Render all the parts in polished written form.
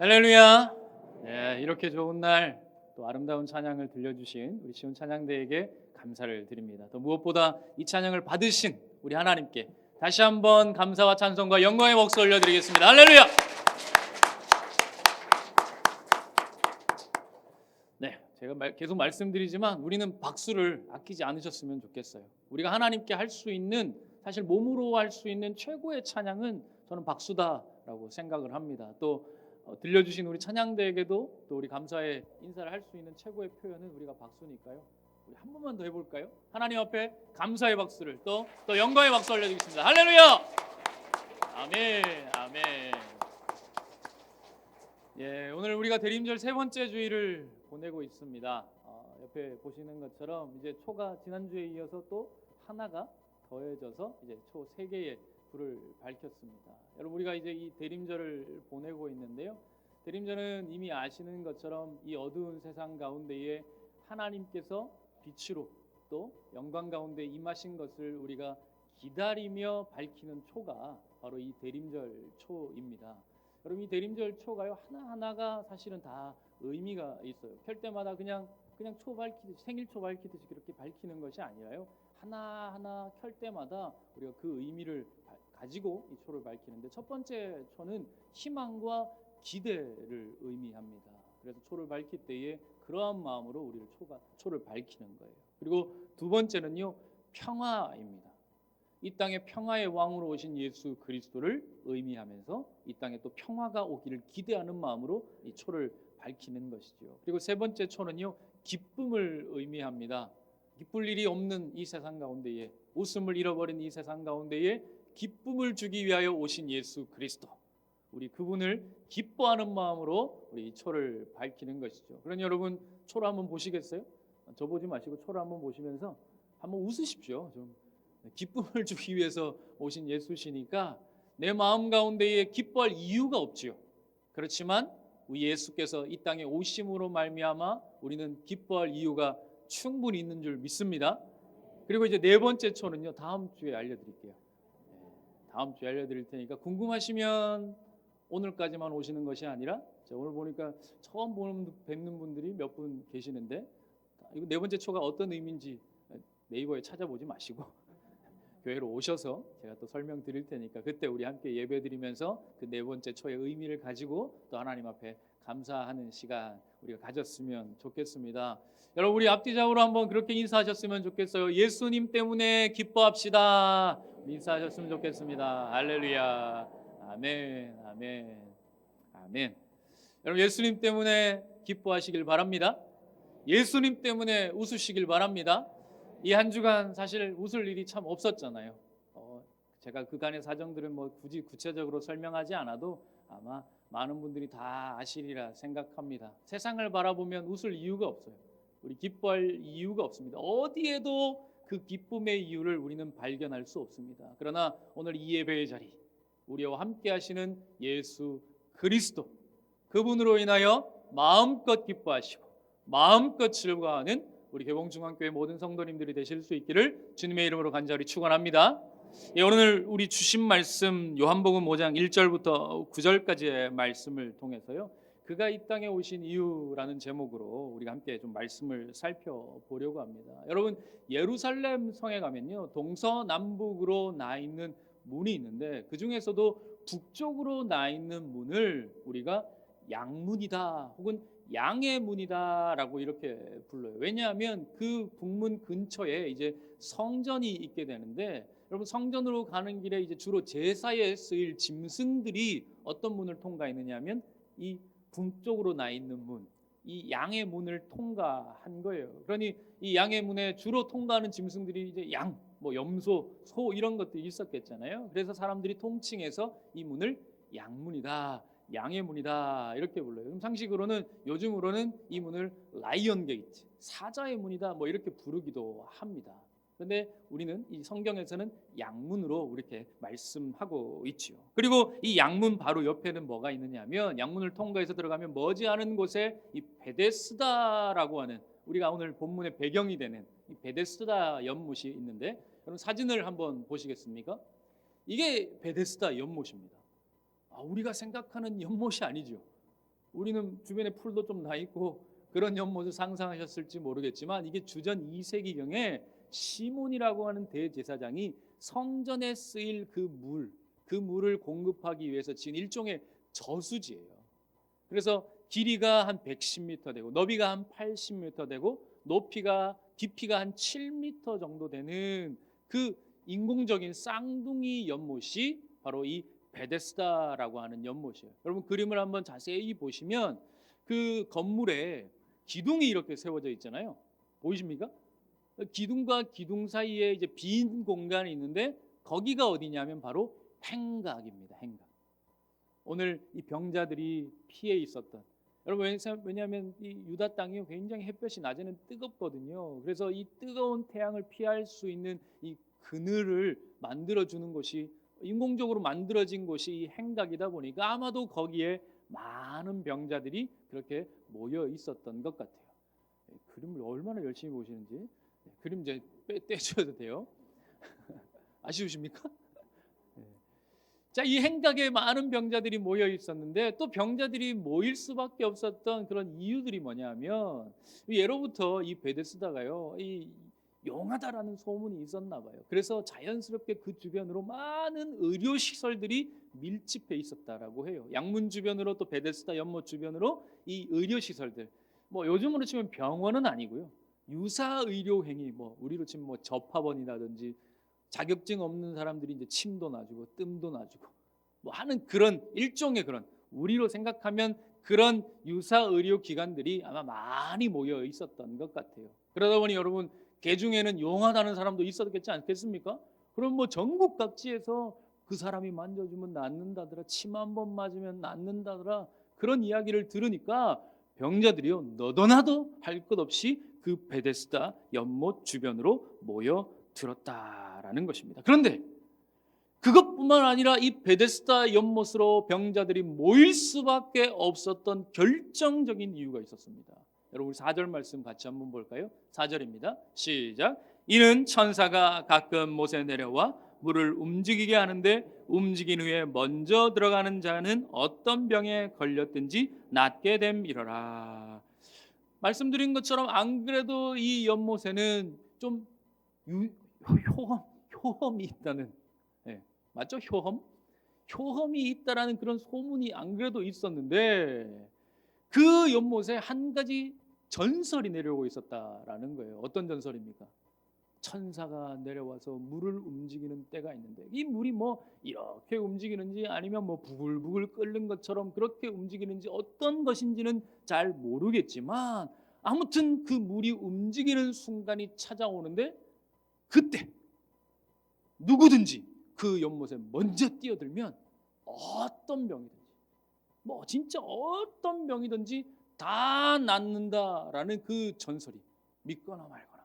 할렐루야. 네, 이렇게 좋은 날 또 아름다운 찬양을 들려주신 우리 시온 찬양대에게 감사를 드립니다. 또 무엇보다 이 찬양을 받으신 우리 하나님께 다시 한번 감사와 찬송과 영광의 목소 올려드리겠습니다. 할렐루야. 네, 제가 계속 말씀드리지만 우리는 박수를 아끼지 않으셨으면 좋겠어요. 우리가 하나님께 할 수 있는, 사실 몸으로 할 수 있는 최고의 찬양은 저는 박수다라고 생각을 합니다. 또 들려주신 우리 찬양대에게도 또 우리 감사의 인사를 할 수 있는 최고의 표현은 우리가 박수니까요. 우리 한 번만 더 해볼까요? 하나님 앞에 감사의 박수를 또 영광의 박수 올려드리겠습니다. 할렐루야. 아멘, 아멘. 예, 오늘 우리가 대림절 세 번째 주일을 보내고 있습니다. 옆에 보시는 것처럼 이제 초가 지난주에 이어서 또 하나가 더해져서 이제 초 세 개의 불을 밝혔습니다. 여러분, 우리가 이제 이 대림절을 보내고 있는데요. 대림절은 이미 아시는 것처럼 이 어두운 세상 가운데에 하나님께서 빛으로 또 영광 가운데 임하신 것을 우리가 기다리며 밝히는 초가 바로 이 대림절 초입니다. 여러분, 이 대림절 초가요, 하나하나가 사실은 다 의미가 있어요. 켤 때마다 그냥 초 밝히듯이, 생일 초 밝히듯이 그렇게 밝히는 것이 아니라요, 하나하나 켤 때마다 우리가 그 의미를 가지고 이 초를 밝히는데, 첫 번째 초는 희망과 기대를 의미합니다. 그래서 초를 밝힐 때에 그러한 마음으로 우리를 초를 밝히는 거예요. 그리고 두 번째는요, 평화입니다. 이 땅에 평화의 왕으로 오신 예수 그리스도를 의미하면서 이 땅에 또 평화가 오기를 기대하는 마음으로 이 초를 밝히는 것이죠. 그리고 세 번째 초는요, 기쁨을 의미합니다. 기쁠 일이 없는 이 세상 가운데에, 웃음을 잃어버린 이 세상 가운데에 기쁨을 주기 위하여 오신 예수 그리스도, 우리 그분을 기뻐하는 마음으로 우리 초를 밝히는 것이죠. 그러니 여러분, 초를 한번 보시겠어요? 저 보지 마시고 초를 한번 보시면서 한번 웃으십시오. 좀 기쁨을 주기 위해서 오신 예수시니까 내 마음 가운데에 기뻐할 이유가 없지요. 그렇지만 우리 예수께서 이 땅에 오심으로 말미암아 우리는 기뻐할 이유가 충분히 있는 줄 믿습니다. 그리고 이제 네 번째 초는요, 다음 주에 알려드릴게요. 다음 주에 알려드릴 테니까 궁금하시면 오늘까지만 오시는 것이 아니라, 오늘 보니까 처음 뵙는 분들이 몇 분 계시는데, 이거 네 번째 초가 어떤 의미인지 네이버에 찾아보지 마시고 교회로 오셔서 제가 또 설명드릴 테니까 그때 우리 함께 예배드리면서 그 네 번째 초의 의미를 가지고 또 하나님 앞에 감사하는 시간 우리가 가졌으면 좋겠습니다. 여러분, 우리 앞뒤좌우로 한번 그렇게 인사하셨으면 좋겠어요. 예수님 때문에 기뻐합시다. 인사하셨으면 좋겠습니다. 할렐루야. 아멘, 아멘, 아멘. 여러분, 예수님 때문에 기뻐하시길 바랍니다. 예수님 때문에 웃으시길 바랍니다. 이 한 주간 사실 웃을 일이 참 없었잖아요. 제가 그간의 사정들은 뭐 굳이 구체적으로 설명하지 않아도 아마 많은 분들이 다 아시리라 생각합니다. 세상을 바라보면 웃을 이유가 없어요. 우리 기뻐할 이유가 없습니다. 어디에도 그 기쁨의 이유를 우리는 발견할 수 없습니다. 그러나 오늘 이 예배의 자리, 우리와 함께 하시는 예수 그리스도, 그분으로 인하여 마음껏 기뻐하시고 마음껏 즐거워하는 우리 개봉중앙교회 모든 성도님들이 되실 수 있기를 주님의 이름으로 간절히 축원합니다. 오늘 우리 주신 말씀 요한복음 5장 1절부터 9절까지의 말씀을 통해서요, 그가 이 땅에 오신 이유라는 제목으로 우리가 함께 좀 말씀을 살펴보려고 합니다. 여러분, 예루살렘 성에 가면요, 동서남북으로 나 있는 문이 있는데 그 중에서도 북쪽으로 나 있는 문을 우리가 양문이다 혹은 양의 문이다라고 이렇게 불러요. 왜냐하면 그 북문 근처에 이제 성전이 있게 되는데, 여러분, 성전으로 가는 길에 이제 주로 제사에 쓰일 짐승들이 어떤 문을 통과했느냐면 이 북쪽으로 나 있는 문, 이 양의 문을 통과한 거예요. 그러니 이 양의 문에 주로 통과하는 짐승들이 이제 양, 뭐 염소, 소 이런 것들이 있었겠잖아요. 그래서 사람들이 통칭해서 이 문을 양문이다, 양의 문이다 이렇게 불러요. 그럼 상식으로는, 요즘으로는 이 문을 라이언 게이트, 사자의 문이다 뭐 이렇게 부르기도 합니다. 그런데 우리는 이 성경에서는 양문으로 이렇게 말씀하고 있지요. 그리고 이 양문 바로 옆에는 뭐가 있느냐면, 양문을 통과해서 들어가면 머지않은 곳에 이 베데스다라고 하는, 우리가 오늘 본문의 배경이 되는 이 베데스다 연못이 있는데, 여러분 사진을 한번 보시겠습니까? 이게 베데스다 연못입니다. 우리가 생각하는 연못이 아니죠. 우리는 주변에 풀도 좀 나 있고 그런 연못을 상상하셨을지 모르겠지만 이게 주전 2세기경에 시몬이라고 하는 대제사장이 성전에 쓰일 그 물을 공급하기 위해서 지은 일종의 저수지예요. 그래서 길이가 한 110m 되고 너비가 한 80m 되고 깊이가 한 7m 정도 되는 그 인공적인 쌍둥이 연못이 바로 이 베데스다라고 하는 연못이에요. 여러분 그림을 한번 자세히 보시면 그 건물에 기둥이 이렇게 세워져 있잖아요. 보이십니까? 기둥과 기둥 사이에 이제 빈 공간이 있는데 거기가 어디냐면 바로 행각입니다. 행각. 오늘 이 병자들이 피해 있었던, 여러분 왜냐하면 이 유다 땅이 굉장히 햇볕이 낮에는 뜨겁거든요. 그래서 이 뜨거운 태양을 피할 수 있는 이 그늘을 만들어 주는 곳이 인공적으로 만들어진 곳이 이 행각이다 보니까 아마도 거기에 많은 병자들이 그렇게 모여 있었던 것 같아요. 그림을 얼마나 열심히 보시는지. 그림 이제 떼셔도 돼요. 아쉬우십니까? 자, 이 행각에 많은 병자들이 모여 있었는데 또 병자들이 모일 수밖에 없었던 그런 이유들이 뭐냐면 예로부터 이 베데스다가요, 이 용하다라는 소문이 있었나 봐요. 그래서 자연스럽게 그 주변으로 많은 의료 시설들이 밀집해 있었다라고 해요. 양문 주변으로 또 베데스다 연못 주변으로 이 의료 시설들, 뭐 요즘으로 치면 병원은 아니고요, 유사 의료 행위, 뭐 우리로 치면 뭐 접합원이라든지 자격증 없는 사람들이 이제 침도 놔주고 뜸도 놔주고 뭐 하는 그런 일종의 그런, 우리로 생각하면 그런 유사 의료 기관들이 아마 많이 모여 있었던 것 같아요. 그러다 보니 여러분 개 중에는 용하다는 사람도 있었겠지 않겠습니까? 그럼 뭐 전국 각지에서 그 사람이 만져주면 낫는다더라, 침 한 번 맞으면 낫는다더라, 그런 이야기를 들으니까 병자들이요 너도나도 할 것 없이 그 베데스다 연못 주변으로 모여 들었다라는 것입니다. 그런데 그것뿐만 아니라 이 베데스다 연못으로 병자들이 모일 수밖에 없었던 결정적인 이유가 있었습니다. 여러분 4절 말씀 같이 한번 볼까요? 4절입니다. 시작. 이는 천사가 가끔 못에 내려와 물을 움직이게 하는데 움직인 후에 먼저 들어가는 자는 어떤 병에 걸렸든지 낫게 됨이러라. 말씀드린 것처럼 안 그래도 이 연못에는 좀 효험이 있다는, 맞죠? 효험이 있다라는 그런 소문이 안 그래도 있었는데 그 연못에 한 가지 전설이 내려오고 있었다라는 거예요. 어떤 전설입니까? 천사가 내려와서 물을 움직이는 때가 있는데 이 물이 뭐 이렇게 움직이는지 아니면 뭐 부글부글 끓는 것처럼 그렇게 움직이는지 어떤 것인지는 잘 모르겠지만 아무튼 그 물이 움직이는 순간이 찾아오는데 그때 누구든지 그 연못에 먼저 뛰어들면 어떤 병이든지, 뭐 진짜 어떤 병이든지 다 낫는다라는 그 전설이 믿거나 말거나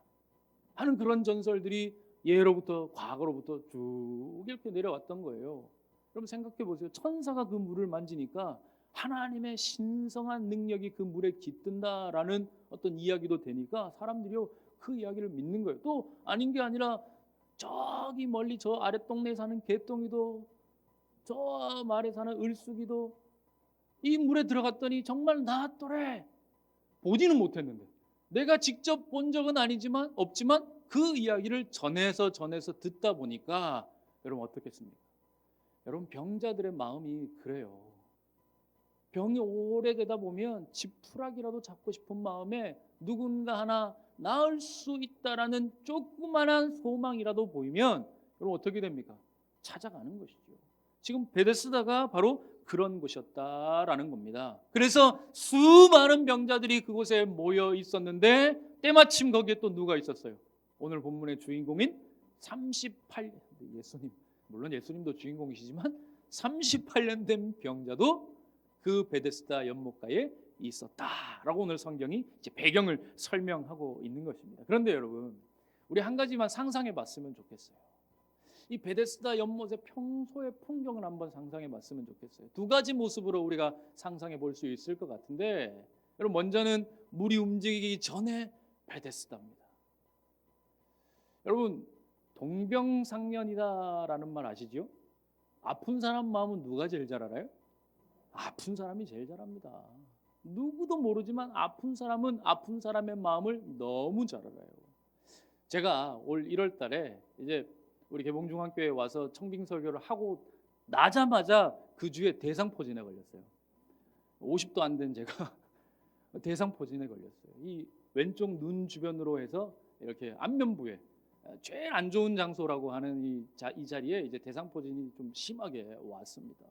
하는 그런 전설들이 예로부터 과거로부터 쭉 이렇게 내려왔던 거예요. 그럼 생각해 보세요. 천사가 그 물을 만지니까 하나님의 신성한 능력이 그 물에 깃든다라는 어떤 이야기도 되니까 사람들이요 그 이야기를 믿는 거예요. 또 아닌 게 아니라 저기 멀리 저 아랫동네에 사는 개똥이도 저 말에 사는 을숙이도 이 물에 들어갔더니 정말 나았더래. 보지는 못했는데 내가 직접 본 적은 없지만 그 이야기를 전해서 듣다 보니까 여러분 어떻겠습니까? 여러분 병자들의 마음이 그래요. 병이 오래되다 보면 지푸라기라도 잡고 싶은 마음에 누군가 하나 나을 수 있다라는 조그만한 소망이라도 보이면 여러분 어떻게 됩니까? 찾아가는 것이죠. 지금 베데스다가 바로 그런 곳이었다라는 겁니다. 그래서 수많은 병자들이 그곳에 모여 있었는데 때마침 거기에 또 누가 있었어요? 오늘 본문의 주인공인 38년 예수님, 물론 예수님도 주인공이시지만 38년 된 병자도 그 베데스다 연못가에 있었다라고 오늘 성경이 이제 배경을 설명하고 있는 것입니다. 그런데 여러분 우리 한 가지만 상상해 봤으면 좋겠어요. 이 베데스다 연못의 평소의 풍경을 한번 상상해 봤으면 좋겠어요. 두 가지 모습으로 우리가 상상해 볼 수 있을 것 같은데 여러분 먼저는 물이 움직이기 전에 베데스다입니다. 여러분 동병상련이다라는 말 아시죠? 아픈 사람 마음은 누가 제일 잘 알아요? 아픈 사람이 제일 잘 압니다. 누구도 모르지만 아픈 사람은 아픈 사람의 마음을 너무 잘 알아요. 제가 올 1월 달에 이제 우리 개봉중앙교회에 와서 청빙 설교를 하고 나자마자 그 주에 대상포진에 걸렸어요. 50도 안 된 제가 대상포진에 걸렸어요. 이 왼쪽 눈 주변으로 해서 이렇게 안면부에 제일 안 좋은 장소라고 하는 이 자리에 이제 대상포진이 좀 심하게 왔습니다.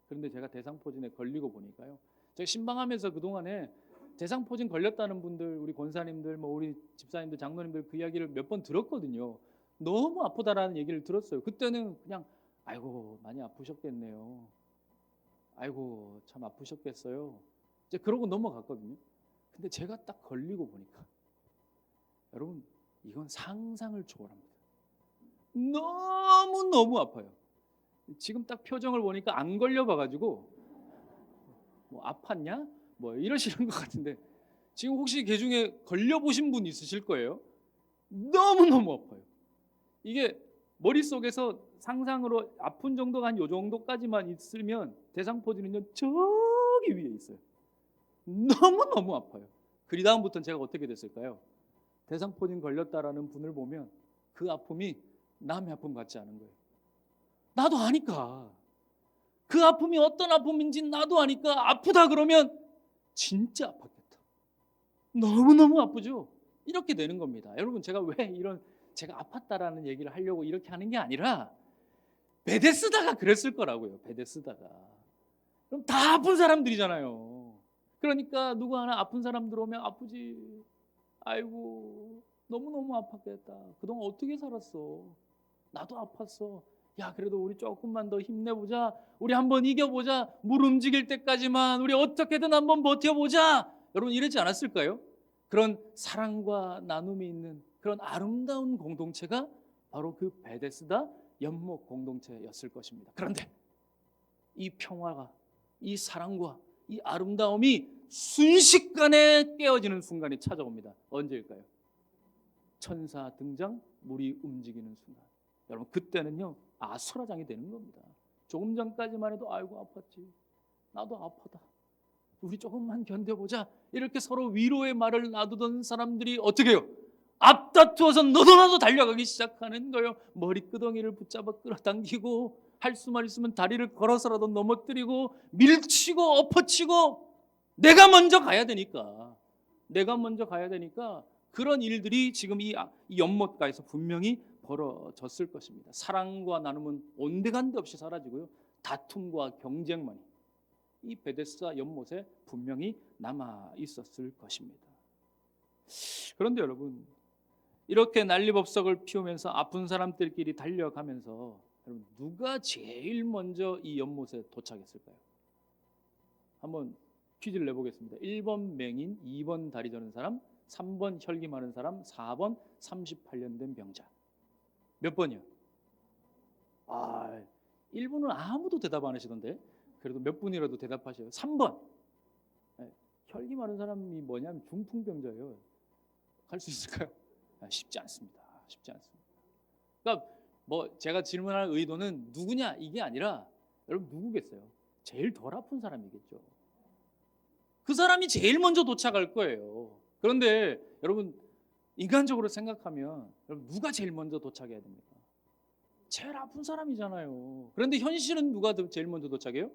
그런데 제가 대상포진에 걸리고 보니까요, 제가 신방하면서 그동안에 대상포진 걸렸다는 분들, 우리 권사님들, 뭐 우리 집사님들, 장로님들 그 이야기를 몇 번 들었거든요. 너무 아프다라는 얘기를 들었어요. 그때는 그냥 아이고 많이 아프셨겠네요. 아이고 참 아프셨겠어요. 이제 그러고 넘어갔거든요. 근데 제가 딱 걸리고 보니까 여러분 이건 상상을 초월합니다. 너무 아파요. 지금 딱 표정을 보니까 안 걸려봐가지고 뭐 아팠냐? 뭐 이러시는 것 같은데 지금 혹시 그 중에 걸려보신 분 있으실 거예요. 너무 아파요. 이게 머릿속에서 상상으로 아픈 정도가 한 요 정도까지만 있으면 대상포진은요 저기 위에 있어요. 너무 아파요. 그 다음부터는 제가 어떻게 됐을까요? 대상포진 걸렸다라는 분을 보면 그 아픔이 남의 아픔 같지 않은 거예요. 나도 아니까. 그 아픔이 어떤 아픔인지 나도 아니까 아프다 그러면 진짜 아팠겠다. 너무 아프죠? 이렇게 되는 겁니다. 여러분 제가 왜 이런 제가 아팠다라는 얘기를 하려고 이렇게 하는 게 아니라 베데스다가 그랬을 거라고요. 베데스다가. 그럼 다 아픈 사람들이잖아요. 그러니까 누구 하나 아픈 사람 들어오면 아프지. 아이고 너무 아팠겠다. 그동안 어떻게 살았어? 나도 아팠어. 야 그래도 우리 조금만 더 힘내보자. 우리 한번 이겨보자. 물 움직일 때까지만 우리 어떻게든 한번 버텨보자. 여러분 이러지 않았을까요? 그런 사랑과 나눔이 있는 그런 아름다운 공동체가 바로 그 베데스다 연못 공동체였을 것입니다. 그런데 이 평화가, 이 사랑과 이 아름다움이 순식간에 깨어지는 순간이 찾아옵니다. 언제일까요? 천사 등장, 물이 움직이는 순간. 여러분 그때는요 아수라장이 되는 겁니다. 조금 전까지만 해도 아이고 아팠지, 나도 아프다, 우리 조금만 견뎌보자, 이렇게 서로 위로의 말을 나누던 사람들이 어떻게 해요? 앞다투어서 너도 나도 달려가기 시작하는 거예요. 머리끄덩이를 붙잡아 끌어당기고 할 수만 있으면 다리를 걸어서라도 넘어뜨리고 밀치고 엎어치고 내가 먼저 가야 되니까 그런 일들이 지금 이 연못가에서 분명히 벌어졌을 것입니다. 사랑과 나눔은 온데간데 없이 사라지고요, 다툼과 경쟁만이 이 베데스다 연못에 분명히 남아 있었을 것입니다. 그런데 여러분 이렇게 난리법석을 피우면서 아픈 사람들끼리 달려가면서 여러분 누가 제일 먼저 이 연못에 도착했을까요? 한번 퀴즈를 내보겠습니다. 1번 맹인, 2번 다리 저는 사람, 3번 혈기 많은 사람, 4번 38년 된 병자. 몇 번이요? 1분은 아무도 대답 안 하시던데 그래도 몇 분이라도 대답하셔요. 3번. 혈기 많은 사람이 뭐냐면 중풍병자예요. 갈 수 있을까요? 쉽지 않습니다. 그러니까 뭐 제가 질문할 의도는 누구냐 이게 아니라 여러분 누구겠어요? 제일 덜 아픈 사람이겠죠. 그 사람이 제일 먼저 도착할 거예요. 그런데 여러분 인간적으로 생각하면 여러분 누가 제일 먼저 도착해야 됩니까? 제일 아픈 사람이잖아요. 그런데 현실은 누가 제일 먼저 도착해요?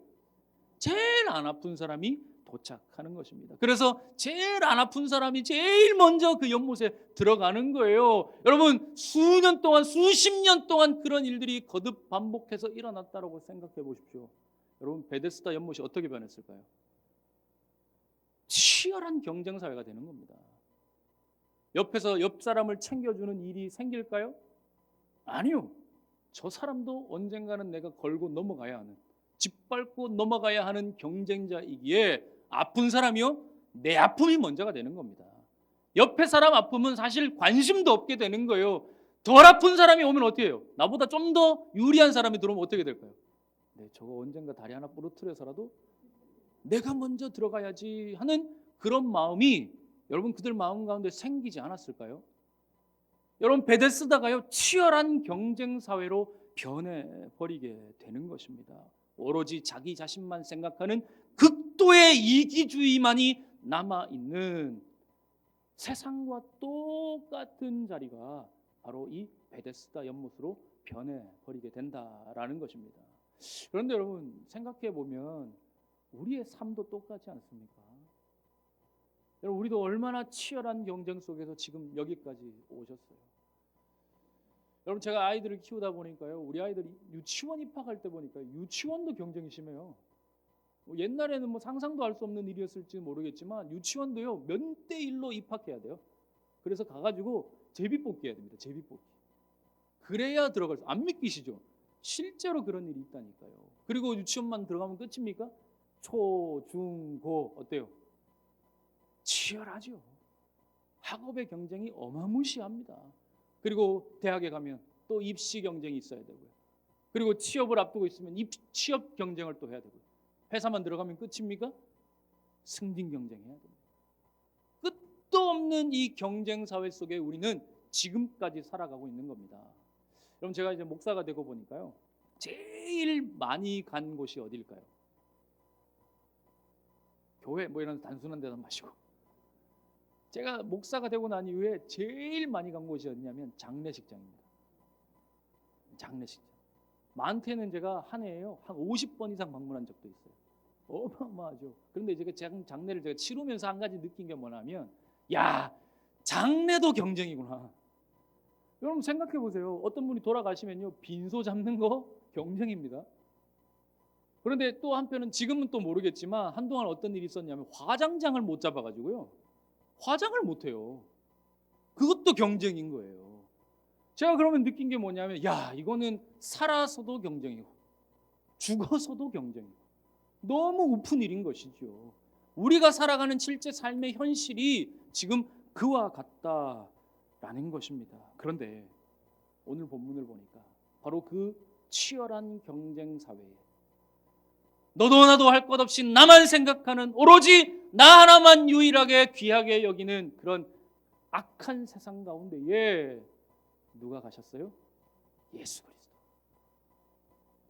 제일 안 아픈 사람이 도착하는 것입니다. 그래서 제일 안 아픈 사람이 제일 먼저 그 연못에 들어가는 거예요. 여러분 수년 동안 수십 년 동안 그런 일들이 거듭 반복해서 일어났다고 생각해 보십시오. 여러분 베데스다 연못이 어떻게 변했을까요? 치열한 경쟁 사회가 되는 겁니다. 옆에서 옆 사람을 챙겨주는 일이 생길까요? 아니요. 저 사람도 언젠가는 내가 걸고 넘어가야 하는, 짓밟고 넘어가야 하는 경쟁자이기에 아픈 사람이요 내 아픔이 먼저가 되는 겁니다. 옆에 사람 아픔은 사실 관심도 없게 되는 거예요. 덜 아픈 사람이 오면 어떻게 해요? 나보다 좀 더 유리한 사람이 들어오면 어떻게 될까요? 네, 저거 언젠가 다리 하나 부러뜨려서라도 내가 먼저 들어가야지 하는 그런 마음이 여러분 그들 마음 가운데 생기지 않았을까요? 여러분 베데스다가요 치열한 경쟁 사회로 변해버리게 되는 것입니다. 오로지 자기 자신만 생각하는 극도의 이기주의만이 남아있는 세상과 똑같은 자리가 바로 이 베데스다 연못으로 변해버리게 된다라는 것입니다. 그런데 여러분 생각해 보면 우리의 삶도 똑같지 않습니까? 여러분 우리도 얼마나 치열한 경쟁 속에서 지금 여기까지 오셨어요. 여러분 제가 아이들을 키우다 보니까요, 우리 아이들이 유치원 입학할 때 보니까 유치원도 경쟁이 심해요. 옛날에는 뭐 상상도 할 수 없는 일이었을지 모르겠지만 유치원도요 몇 대 1로 입학해야 돼요. 그래서 가가지고 제비뽑기 해야 됩니다. 제비뽑기. 그래야 들어갈 수. 안 믿기시죠? 실제로 그런 일이 있다니까요. 그리고 유치원만 들어가면 끝입니까? 초, 중, 고 어때요? 치열하죠. 학업의 경쟁이 어마무시합니다. 그리고 대학에 가면 또 입시 경쟁이 있어야 되고요. 그리고 취업을 앞두고 있으면 취업 경쟁을 또 해야 되고요. 회사만 들어가면 끝입니까? 승진 경쟁해야 됩니다. 끝도 없는 이 경쟁 사회 속에 우리는 지금까지 살아가고 있는 겁니다. 그럼 제가 이제 목사가 되고 보니까요, 제일 많이 간 곳이 어디일까요? 교회 뭐 이런 단순한 데서 마시고, 제가 목사가 되고 난 이후에 제일 많이 간 곳이 어디냐면 장례식장입니다. 장례식장. 많게는 제가 한 해에요 한 50번 이상 방문한 적도 있어요. 어마어마하죠. 그런데 이제 장례를 제가 치르면서 한 가지 느낀 게 뭐냐면, 야, 장례도 경쟁이구나. 여러분 생각해 보세요. 어떤 분이 돌아가시면요 빈소 잡는 거 경쟁입니다. 그런데 또 한편은 지금은 또 모르겠지만 한동안 어떤 일이 있었냐면 화장장을 못 잡아가지고요 화장을 못 해요. 그것도 경쟁인 거예요. 제가 그러면 느낀 게 뭐냐면, 야, 이거는 살아서도 경쟁이고 죽어서도 경쟁이고 너무 우픈 일인 것이죠. 우리가 살아가는 실제 삶의 현실이 지금 그와 같다라는 것입니다. 그런데 오늘 본문을 보니까 바로 그 치열한 경쟁 사회에 너도 나도 할 것 없이 나만 생각하는, 오로지 나 하나만 유일하게 귀하게 여기는 그런 악한 세상 가운데에 누가 가셨어요? 예수 그리스도.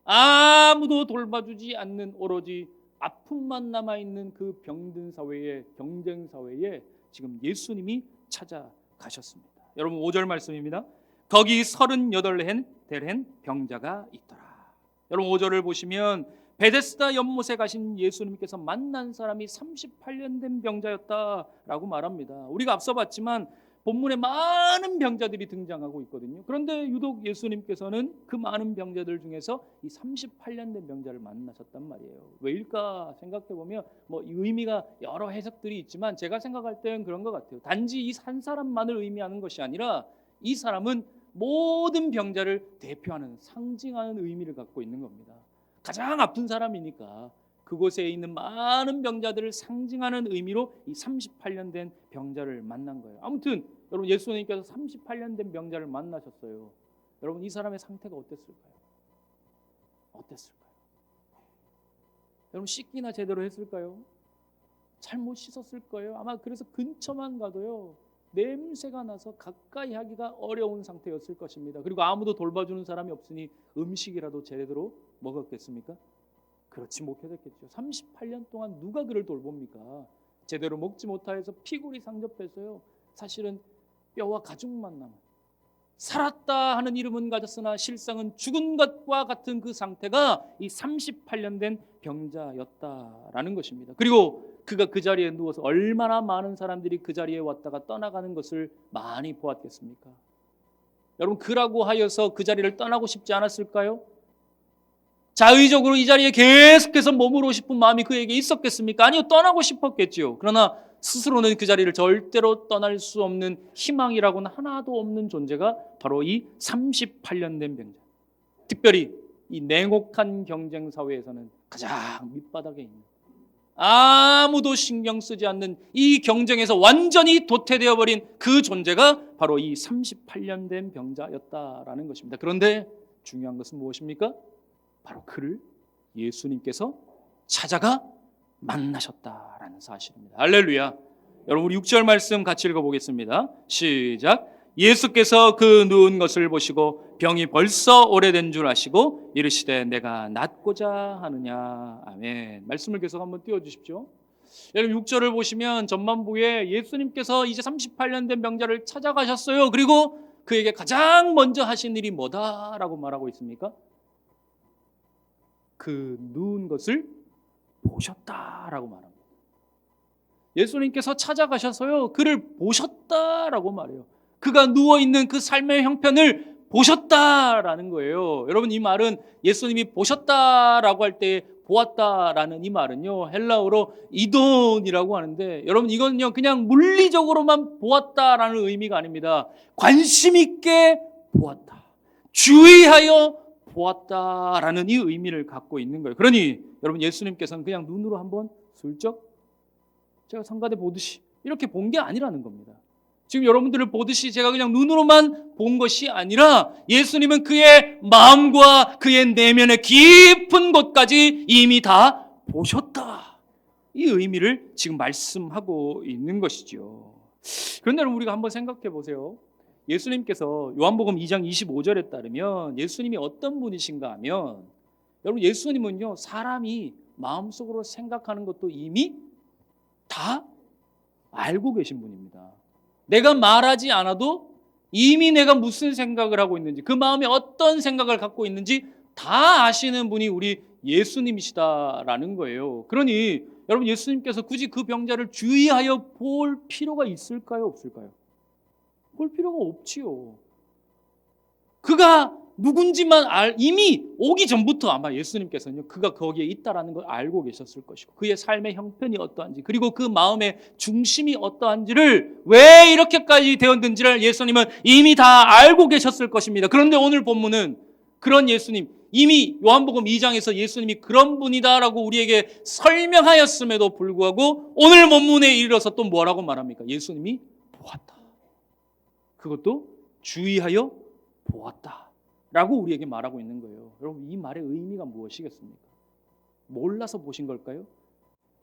아무도 돌봐주지 않는 오로지 아픔만 남아있는 그 병든 사회에, 경쟁 사회에 지금 예수님이 찾아가셨습니다. 여러분 5절 말씀입니다. 거기 38된 병자가 있더라. 여러분 5절을 보시면 베데스다 연못에 가신 예수님께서 만난 사람이 38년 된 병자였다라고 말합니다. 우리가 앞서 봤지만 본문에 많은 병자들이 등장하고 있거든요. 그런데 유독 예수님께서는 그 많은 병자들 중에서 이 38년 된 병자를 만나셨단 말이에요. 왜일까 생각해 보면 뭐 의미가 여러 해석들이 있지만 제가 생각할 때는 그런 것 같아요. 단지 이 한 사람만을 의미하는 것이 아니라 이 사람은 모든 병자를 대표하는, 상징하는 의미를 갖고 있는 겁니다. 가장 아픈 사람이니까 그곳에 있는 많은 병자들을 상징하는 의미로 이 38년 된 병자를 만난 거예요. 아무튼 여러분 예수님께서 38년 된 병자를 만나셨어요. 여러분 이 사람의 상태가 어땠을까요? 어땠을까요? 여러분 씻기나 제대로 했을까요? 잘못 씻었을 거예요. 아마 그래서 근처만 가도요 냄새가 나서 가까이 하기가 어려운 상태였을 것입니다. 그리고 아무도 돌봐주는 사람이 없으니 음식이라도 제대로 먹었겠습니까? 그렇지 못했겠죠. 38년 동안 누가 그를 돌봅니까? 제대로 먹지 못하여서 피골이 상접해서요 사실은 뼈와 가죽만 남아 살았다 하는 이름은 가졌으나 실상은 죽은 것과 같은 그 상태가 이 38년 된 병자였다라는 것입니다. 그리고 그가 그 자리에 누워서 얼마나 많은 사람들이 그 자리에 왔다가 떠나가는 것을 많이 보았겠습니까? 여러분 그라고 하여서 그 자리를 떠나고 싶지 않았을까요? 자의적으로 이 자리에 계속해서 머무르고 싶은 마음이 그에게 있었겠습니까? 아니요, 떠나고 싶었겠지요. 그러나 스스로는 그 자리를 절대로 떠날 수 없는 희망이라고는 하나도 없는 존재가 바로 이 38년 된 병자. 특별히 이 냉혹한 경쟁 사회에서는 가장 밑바닥에 있는, 아무도 신경 쓰지 않는 이 경쟁에서 완전히 도태되어 버린 그 존재가 바로 이 38년 된 병자였다라는 것입니다. 그런데 중요한 것은 무엇입니까? 바로 그를 예수님께서 찾아가 만나셨다라는 사실입니다. 할렐루야. 여러분 우리 6절 말씀 같이 읽어보겠습니다. 시작. 예수께서 그 누운 것을 보시고 병이 벌써 오래된 줄 아시고 이르시되 내가 낫고자 하느냐. 아멘. 말씀을 계속 한번 띄워주십시오. 여러분 6절을 보시면 전반부에 예수님께서 이제 38년 된 병자를 찾아가셨어요. 그리고 그에게 가장 먼저 하신 일이 뭐다라고 말하고 있습니까? 그 누운 것을 보셨다라고 말합니다. 예수님께서 찾아가셔서요, 그를 보셨다라고 말해요. 그가 누워있는 그 삶의 형편을 보셨다라는 거예요. 여러분, 이 말은 예수님이 보셨다라고 할 때 보았다라는 이 말은요, 헬라어로 이돈이라고 하는데, 여러분 이건요 그냥 물리적으로만 보았다라는 의미가 아닙니다. 관심 있게 보았다, 주의하여 보았다라는 이 의미를 갖고 있는 거예요. 그러니 여러분, 예수님께서는 그냥 눈으로 한번 슬쩍 제가 성가대 보듯이 이렇게 본 게 아니라는 겁니다. 지금 여러분들을 보듯이 제가 그냥 눈으로만 본 것이 아니라 예수님은 그의 마음과 그의 내면의 깊은 곳까지 이미 다 보셨다. 이 의미를 지금 말씀하고 있는 것이죠. 그런데 우리가 한번 생각해 보세요. 예수님께서 요한복음 2장 25절에 따르면 예수님이 어떤 분이신가 하면, 여러분 예수님은요 사람이 마음속으로 생각하는 것도 이미 다 알고 계신 분입니다. 내가 말하지 않아도 이미 내가 무슨 생각을 하고 있는지, 그 마음에 어떤 생각을 갖고 있는지 다 아시는 분이 우리 예수님이시다라는 거예요. 그러니 여러분, 예수님께서 굳이 그 병자를 주의하여 볼 필요가 있을까요, 없을까요? 볼 필요가 없지요. 그가 누군지만 이미 오기 전부터 아마 예수님께서는 그가 거기에 있다라는 걸 알고 계셨을 것이고, 그의 삶의 형편이 어떠한지, 그리고 그 마음의 중심이 어떠한지를, 왜 이렇게까지 되었는지를 예수님은 이미 다 알고 계셨을 것입니다. 그런데 오늘 본문은 그런 예수님, 이미 요한복음 2장에서 예수님이 그런 분이다라고 우리에게 설명하였음에도 불구하고 오늘 본문에 이르러서 또 뭐라고 말합니까? 예수님이 보았다. 그것도 주의하여 보았다 라고 우리에게 말하고 있는 거예요. 여러분, 이 말의 의미가 무엇이겠습니까? 몰라서 보신 걸까요?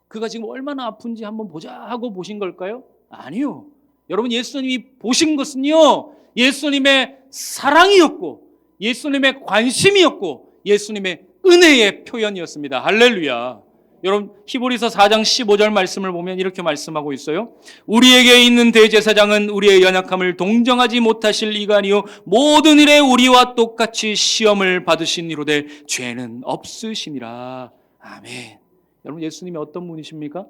그가 지금 얼마나 아픈지 한번 보자 하고 보신 걸까요? 아니요. 여러분, 예수님이 보신 것은요, 예수님의 사랑이었고, 예수님의 관심이었고, 예수님의 은혜의 표현이었습니다. 할렐루야. 여러분, 히브리서 4장 15절 말씀을 보면 이렇게 말씀하고 있어요. 우리에게 있는 대제사장은 우리의 연약함을 동정하지 못하실 이가 아니요 모든 일에 우리와 똑같이 시험을 받으신 이로되 죄는 없으시니라. 아멘. 여러분, 예수님이 어떤 분이십니까?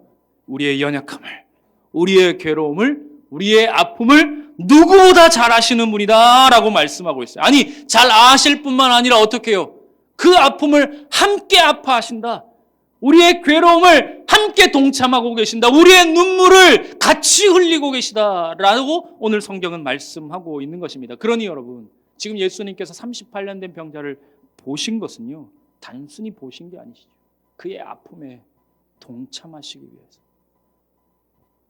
우리의 연약함을, 우리의 괴로움을, 우리의 아픔을 누구보다 잘 아시는 분이다 라고 말씀하고 있어요. 아니, 잘 아실 뿐만 아니라 어떻게 해요? 그 아픔을 함께 아파하신다. 우리의 괴로움을 함께 동참하고 계신다. 우리의 눈물을 같이 흘리고 계시다라고 오늘 성경은 말씀하고 있는 것입니다. 그러니 여러분, 지금 예수님께서 38년 된 병자를 보신 것은요, 단순히 보신 게 아니시죠. 그의 아픔에 동참하시기 위해서,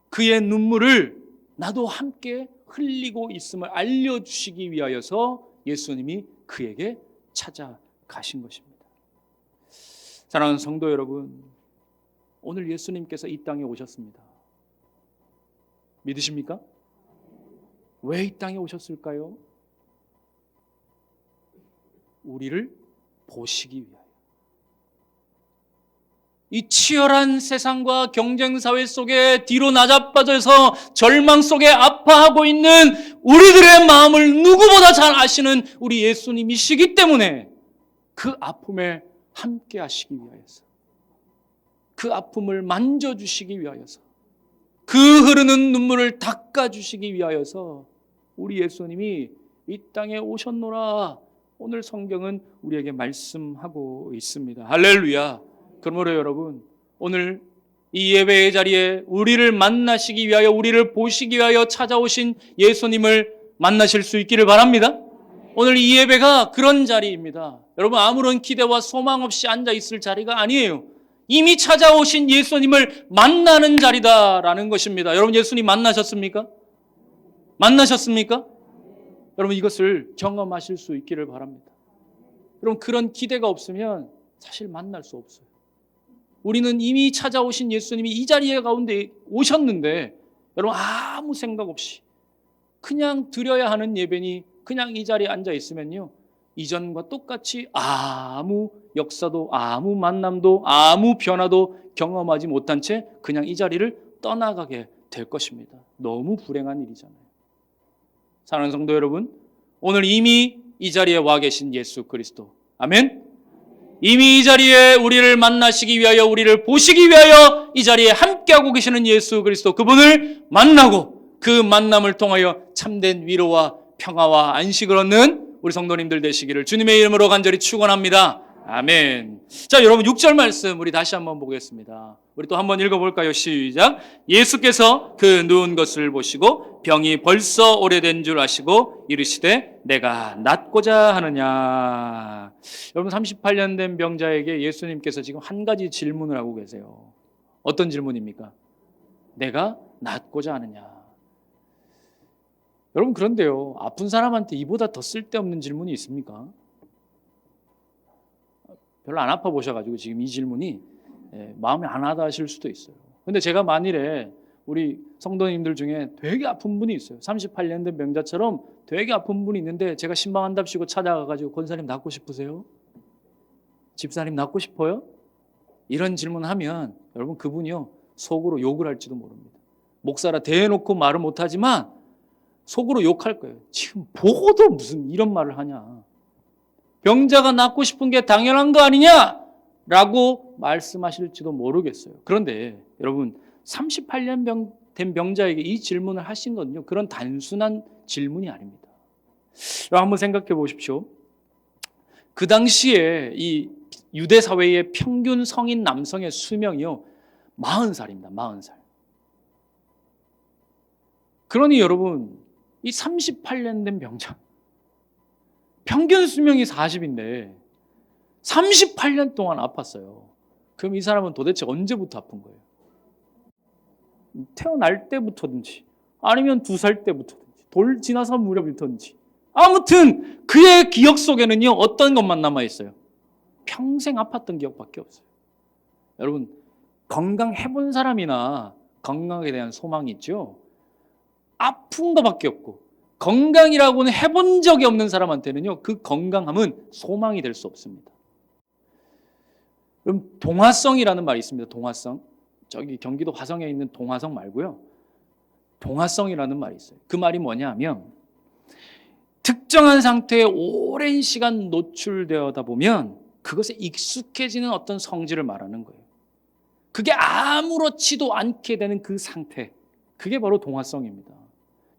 그의 눈물을 나도 함께 흘리고 있음을 알려주시기 위하여서 예수님이 그에게 찾아가신 것입니다. 사랑하는 성도 여러분, 오늘 예수님께서 이 땅에 오셨습니다. 믿으십니까? 왜 이 땅에 오셨을까요? 우리를 보시기 위하여. 이 치열한 세상과 경쟁사회 속에 뒤로 나자빠져서 절망 속에 아파하고 있는 우리들의 마음을 누구보다 잘 아시는 우리 예수님이시기 때문에 그 아픔에 함께 하시기 위하여서, 그 아픔을 만져주시기 위하여서, 그 흐르는 눈물을 닦아주시기 위하여서 우리 예수님이 이 땅에 오셨노라 오늘 성경은 우리에게 말씀하고 있습니다. 할렐루야. 그러므로 여러분, 오늘 이 예배의 자리에 우리를 만나시기 위하여, 우리를 보시기 위하여 찾아오신 예수님을 만나실 수 있기를 바랍니다. 오늘 이 예배가 그런 자리입니다. 여러분, 아무런 기대와 소망 없이 앉아 있을 자리가 아니에요. 이미 찾아오신 예수님을 만나는 자리다라는 것입니다. 여러분, 예수님 만나셨습니까? 만나셨습니까? 여러분, 이것을 경험하실 수 있기를 바랍니다. 여러분, 그런 기대가 없으면 사실 만날 수 없어요. 우리는 이미 찾아오신 예수님이 이 자리에 가운데 오셨는데, 여러분 아무 생각 없이 그냥 드려야 하는 예배니 그냥 이 자리에 앉아 있으면요, 이전과 똑같이 아무 역사도 아무 만남도 아무 변화도 경험하지 못한 채 그냥 이 자리를 떠나가게 될 것입니다. 너무 불행한 일이잖아요. 사랑하는 성도 여러분, 오늘 이미 이 자리에 와 계신 예수 그리스도, 아멘. 이미 이 자리에 우리를 만나시기 위하여, 우리를 보시기 위하여 이 자리에 함께하고 계시는 예수 그리스도, 그분을 만나고 그 만남을 통하여 참된 위로와 평화와 안식을 얻는 우리 성도님들 되시기를 주님의 이름으로 간절히 축원합니다. 아멘. 자, 여러분 6절 말씀 우리 다시 한번 보겠습니다. 우리 또 한번 읽어볼까요? 시작. 예수께서 그 누운 것을 보시고 병이 벌써 오래된 줄 아시고 이르시되 내가 낫고자 하느냐. 여러분 38년 된 병자에게 예수님께서 지금 한 가지 질문을 하고 계세요. 어떤 질문입니까? 내가 낫고자 하느냐. 여러분, 그런데요, 아픈 사람한테 이보다 더 쓸데없는 질문이 있습니까? 별로 안 아파 보셔가지고 지금 이 질문이 마음이 안 와닿 하실 수도 있어요. 근데 제가 만일에 우리 성도님들 중에 되게 아픈 분이 있어요. 38년 된 병자처럼 되게 아픈 분이 있는데 제가 신방한답시고 찾아가가지고 권사님 낫고 싶으세요? 집사님 낫고 싶어요? 이런 질문하면 여러분 그분이요 속으로 욕을 할지도 모릅니다. 목사라 대놓고 말을 못하지만 속으로 욕할 거예요. 지금 보고도 무슨 이런 말을 하냐. 병자가 낫고 싶은 게 당연한 거 아니냐? 라고 말씀하실지도 모르겠어요. 그런데 여러분 38년 된 병자에게 이 질문을 하신 건요, 그런 단순한 질문이 아닙니다. 여러분 한번 생각해 보십시오. 그 당시에 이 유대 사회의 평균 성인 남성의 수명이요 40살입니다. 40살. 그러니 여러분 이 38년 된 병자, 평균 수명이 40인데 38년 동안 아팠어요. 그럼 이 사람은 도대체 언제부터 아픈 거예요? 태어날 때부터든지 아니면 2살 때부터든지 돌 지나서 무렵부터든지, 아무튼 그의 기억 속에는요 어떤 것만 남아있어요? 평생 아팠던 기억밖에 없어요. 여러분 건강해본 사람이나 건강에 대한 소망이 있죠. 아픈 것밖에 없고 건강이라고는 해본 적이 없는 사람한테는요 그 건강함은 소망이 될 수 없습니다. 그럼 동화성이라는 말이 있습니다. 동화성. 저기 경기도 화성에 있는 동화성 말고요, 동화성이라는 말이 있어요. 그 말이 뭐냐 하면 특정한 상태에 오랜 시간 노출되어다 보면 그것에 익숙해지는 어떤 성질을 말하는 거예요. 그게 아무렇지도 않게 되는 그 상태, 그게 바로 동화성입니다.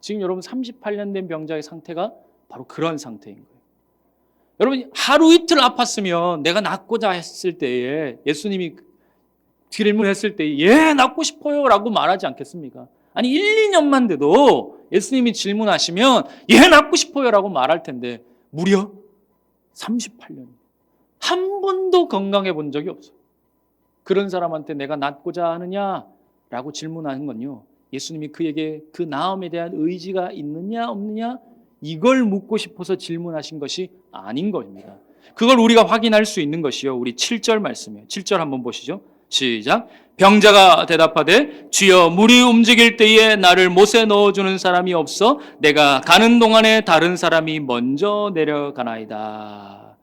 지금 여러분 38년 된 병자의 상태가 바로 그런 상태인 거예요. 여러분 하루 이틀 아팠으면 내가 낫고자 했을 때에 예수님이 질문했을 때 예 낫고 싶어요 라고 말하지 않겠습니까? 아니 1, 2년만 돼도 예수님이 질문하시면 예 낫고 싶어요 라고 말할 텐데 무려 38년 한 번도 건강해 본 적이 없어요. 그런 사람한테 내가 낫고자 하느냐라고 질문하는 건요, 예수님이 그에게 그 나음에 대한 의지가 있느냐 없느냐 이걸 묻고 싶어서 질문하신 것이 아닌 겁니다. 그걸 우리가 확인할 수 있는 것이요, 우리 7절 말씀이에요. 7절 한번 보시죠. 시작. 병자가 대답하되 주여 물이 움직일 때에 나를 못에 넣어주는 사람이 없어 내가 가는 동안에 다른 사람이 먼저 내려가나이다.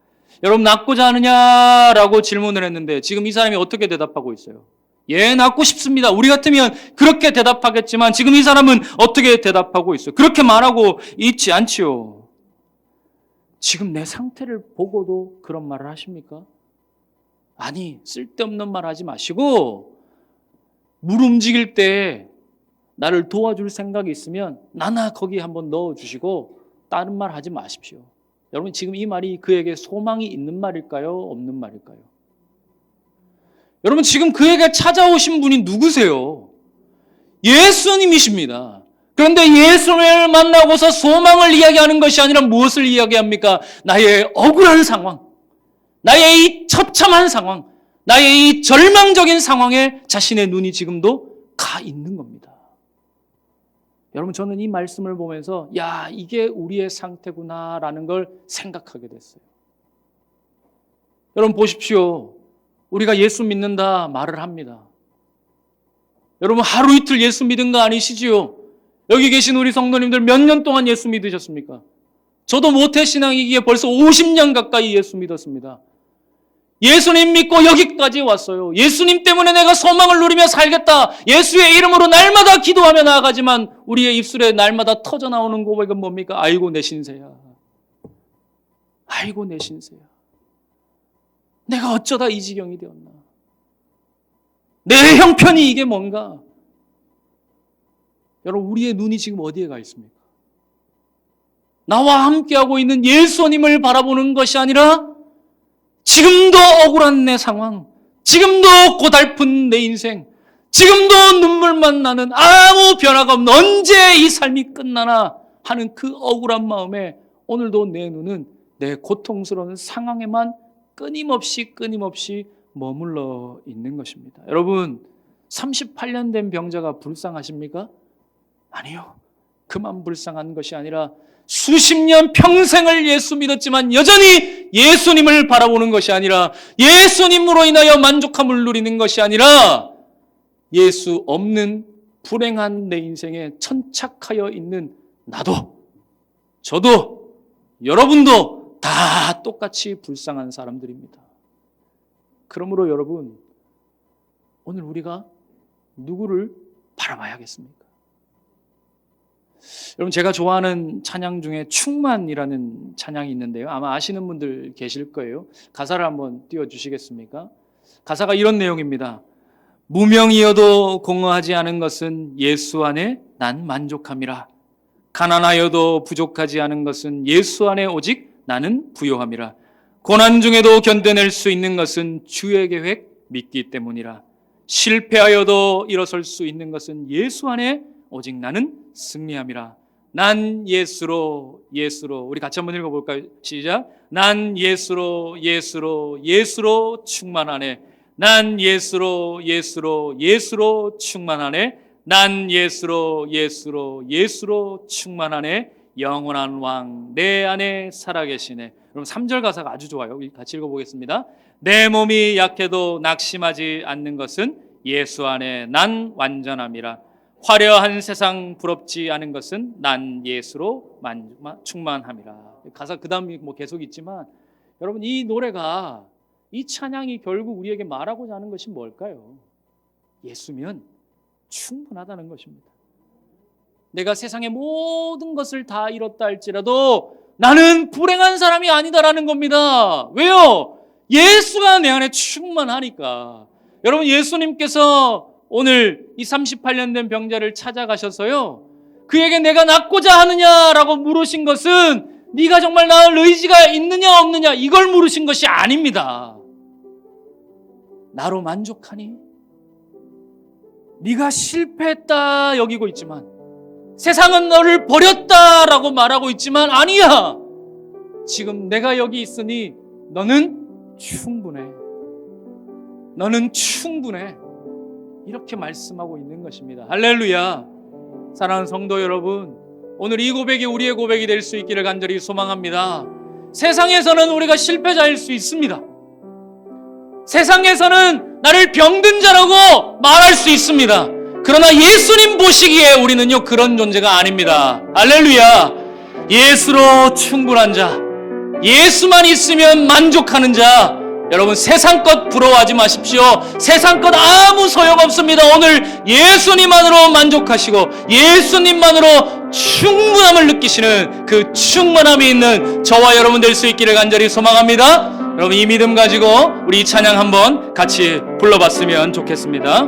여러분 낫고자 하느냐라고 질문을 했는데 지금 이 사람이 어떻게 대답하고 있어요? 예, 낫고 싶습니다. 우리 같으면 그렇게 대답하겠지만 지금 이 사람은 어떻게 대답하고 있어요? 그렇게 말하고 있지 않지요. 지금 내 상태를 보고도 그런 말을 하십니까? 아니, 쓸데없는 말 하지 마시고 물 움직일 때 나를 도와줄 생각이 있으면 나나 거기 한번 넣어주시고 다른 말 하지 마십시오. 여러분 지금 이 말이 그에게 소망이 있는 말일까요? 없는 말일까요? 여러분 지금 그에게 찾아오신 분이 누구세요? 예수님이십니다. 그런데 예수님을 만나고서 소망을 이야기하는 것이 아니라 무엇을 이야기합니까? 나의 억울한 상황, 나의 이 처참한 상황, 나의 이 절망적인 상황에 자신의 눈이 지금도 가 있는 겁니다. 여러분 저는 이 말씀을 보면서 야 이게 우리의 상태구나라는 걸 생각하게 됐어요. 여러분 보십시오. 우리가 예수 믿는다 말을 합니다. 여러분 하루 이틀 예수 믿은 거 아니시지요? 여기 계신 우리 성도님들 몇 년 동안 예수 믿으셨습니까? 저도 모태신앙이기에 벌써 50년 가까이 예수 믿었습니다. 예수님 믿고 여기까지 왔어요. 예수님 때문에 내가 소망을 누리며 살겠다. 예수의 이름으로 날마다 기도하며 나아가지만 우리의 입술에 날마다 터져나오는 고백은 뭡니까? 아이고 내 신세야. 아이고 내 신세야. 내가 어쩌다 이 지경이 되었나. 내 형편이 이게 뭔가. 여러분 우리의 눈이 지금 어디에 가 있습니까? 나와 함께하고 있는 예수님을 바라보는 것이 아니라 지금도 억울한 내 상황, 지금도 고달픈 내 인생, 지금도 눈물만 나는 아무 변화가 없는 언제 이 삶이 끝나나 하는 그 억울한 마음에 오늘도 내 눈은 내 고통스러운 상황에만 끊임없이 머물러 있는 것입니다. 여러분 38년 된 병자가 불쌍하십니까? 아니요. 그만 불쌍한 것이 아니라 수십 년 평생을 예수 믿었지만 여전히 예수님을 바라보는 것이 아니라 예수님으로 인하여 만족함을 누리는 것이 아니라 예수 없는 불행한 내 인생에 천착하여 있는 나도, 저도, 여러분도 다 똑같이 불쌍한 사람들입니다. 그러므로 여러분, 오늘 우리가 누구를 바라봐야겠습니까? 여러분 제가 좋아하는 찬양 중에 충만이라는 찬양이 있는데요. 아마 아시는 분들 계실 거예요. 가사를 한번 띄워주시겠습니까? 가사가 이런 내용입니다. 무명이어도 공허하지 않은 것은 예수 안에 난 만족함이라. 가난하여도 부족하지 않은 것은 예수 안에 오직 나는 부요함이라. 고난 중에도 견뎌낼 수 있는 것은 주의 계획 믿기 때문이라. 실패하여도 일어설 수 있는 것은 예수 안에 오직 나는 승리함이라. 난 예수로 우리 같이 한번 읽어볼까요? 시작. 난 예수로 충만하네. 난 예수로 충만하네. 난 예수로 충만하네. 영원한 왕 내 안에 살아계시네. 그럼 3절 가사가 아주 좋아요. 같이 읽어보겠습니다. 내 몸이 약해도 낙심하지 않는 것은 예수 안에 난 완전함이라. 화려한 세상 부럽지 않은 것은 난 예수로 충만함이라. 가사 그 다음이 계속 있지만 여러분 이 노래가 이 찬양이 결국 우리에게 말하고자 하는 것이 뭘까요? 예수면 충분하다는 것입니다. 내가 세상의 모든 것을 다 잃었다 할지라도 나는 불행한 사람이 아니다라는 겁니다. 왜요? 예수가 내 안에 충만하니까. 여러분 예수님께서 오늘 이 38년 된 병자를 찾아가셔서요 그에게 내가 낫고자 하느냐라고 물으신 것은 네가 정말 나을 의지가 있느냐 없느냐 이걸 물으신 것이 아닙니다. 나로 만족하니? 네가 실패했다 여기고 있지만 세상은 너를 버렸다라고 말하고 있지만 아니야. 지금 내가 여기 있으니 너는 충분해. 너는 충분해. 이렇게 말씀하고 있는 것입니다. 할렐루야. 사랑하는 성도 여러분, 오늘 이 고백이 우리의 고백이 될 수 있기를 간절히 소망합니다. 세상에서는 우리가 실패자일 수 있습니다. 세상에서는 나를 병든 자라고 말할 수 있습니다. 그러나 예수님 보시기에 우리는요 그런 존재가 아닙니다. 할렐루야. 예수로 충분한 자, 예수만 있으면 만족하는 자. 여러분 세상 것 부러워하지 마십시오. 세상 것 아무 소용없습니다. 오늘 예수님만으로 만족하시고 예수님만으로 충분함을 느끼시는 그 충만함이 있는 저와 여러분 될 수 있기를 간절히 소망합니다. 여러분 이 믿음 가지고 우리 이 찬양 한번 같이 불러봤으면 좋겠습니다.